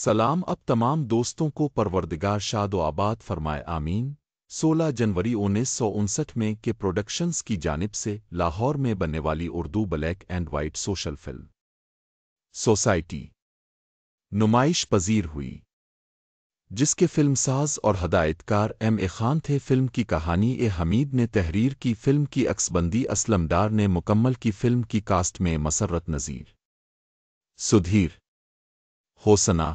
सलाम अब तमाम दोस्तों को परवरदिगार शाद व आबाद फरमाए आमीन। 16 जनवरी 1959 में के प्रोडक्शंस की जानिब से लाहौर में बनने वाली Urdu black and white social film society नुमाइश पजीर हुई, जिसके फिल्मसाज और हदायतकार M.A. खान थे। फिल्म की कहानी ए हमीद ने तहरीर की। फिल्म की अक्सबंदी असलम डार ने मुकम्मल की। फिल्म की कास्ट में मसर्रत नज़ीर, सुधीर, होसना,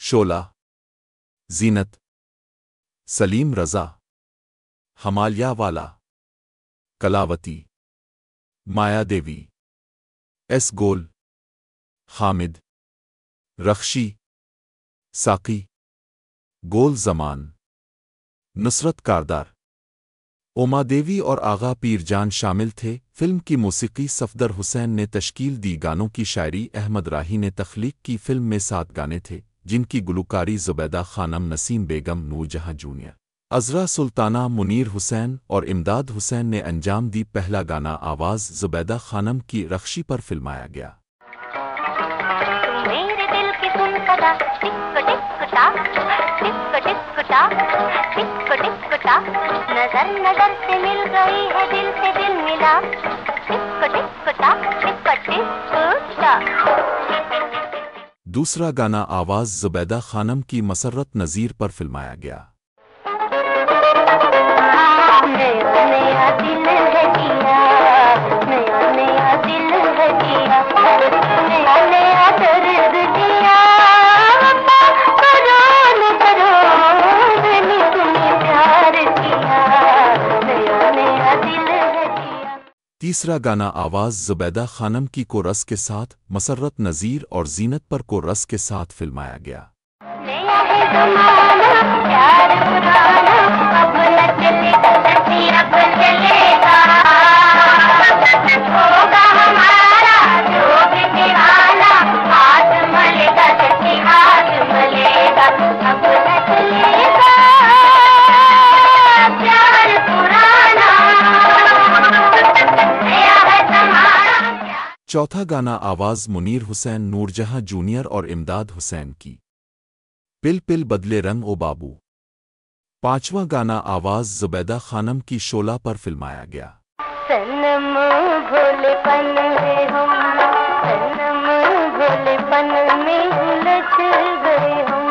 शोला, जीनत, सलीम रज़ा, हमालिया वाला, कलावती, माया देवी, एस गोल, हामिद, रख्शी, साकी, गोल जमान, नुसरत कारदार, ओमा देवी और आगा पीरजान शामिल थे। फिल्म की मौसीकी सफदर हुसैन ने तश्कील दी। गानों की शायरी अहमद राही ने तख्लीक की। फिल्म में 7 गाने थे, जिनकी गुलकारी ज़ुबैदा खानम, नसीम बेगम, नूरजहां जूनियर, अज़रा सुल्ताना, मुनीर हुसैन और इमदाद हुसैन ने अंजाम दी। पहला गाना आवाज़ ज़ुबैदा खानम की रख्शी पर फिल्माया गया। मेरे दिल की सुन सदा टिक टिक टाक, टिक टिक टाक, टिक टिक टाक, नजर नजर से मिल गई है, दिल से दिल मिला, टिक टिक टाक, टिक टिक टाक। दूसरा गाना आवाज़ ज़ुबैदा खानम की मसर्रत नज़ीर पर फिल्माया गया। नया नया दिल है दिया, नया नया दिल है दिया, नया नया दर्द दिया, करोन करोन ने तुम्हें प्यार किया, नया नया दिल है दिया। तीसरा गाना आवाज़ ज़ुबैदा खानम की कोरस के साथ मसर्रत नज़ीर और जीनत पर कोरस के साथ फिल्माया गया। नया है ज़माना, प्यार पुराना, अब न चलेगा सच्ची, अब चलेगा, होगा हमारा जो भी दीवाना, हाथ मलेगा सच्ची, हाथ मलेगा, अब न चलेगा प्यार पुराना, नया है ज़माना। चौथा गाना आवाज़ मुनीर हुसैन, नूरजहां जूनियर और इमदाद हुसैन की, पिल पिल बदले रंग ओ बाबू। पांचवा गाना आवाज़ ज़ुबैदा खानम की, शोला पर फिल्माया गया। सनम भोलेपन है हम, सनम भोलेपन में उलझ गए हम,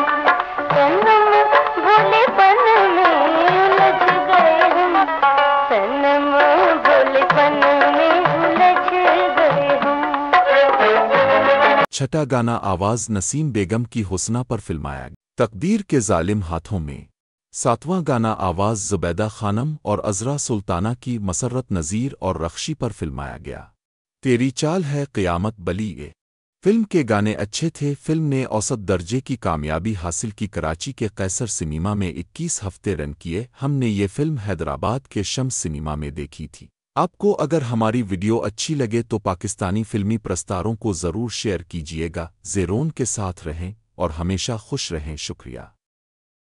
सनम भोलेपन में उलझ गए हम, सनम भोलेपन में उलझ गए हम। छठा गाना आवाज़ नसीम बेगम की, हुस्ना पर फिल्माया गया। तकदीर के जालिम हाथों में। सातवां गाना आवाज़ ज़ुबैदा खानम और अज़रा सुल्ताना की, मसर्रत नज़ीर और रख्शी पर फिल्माया गया। तेरी चाल है क़यामत बली ए। फिल्म के गाने अच्छे थे। फिल्म ने औसत दर्जे की कामयाबी हासिल की। कराची के कैसर सिनेमा में 21 हफ्ते रन किए। हमने ये फिल्म हैदराबाद के शम्स सिनेमा में देखी थी। आपको अगर हमारी वीडियो अच्छी लगे तो पाकिस्तानी फिल्मी प्रस्तारों को ज़रूर शेयर कीजिएगा। ज़ेरोन के साथ रहें और हमेशा खुश रहें। शुक्रिया।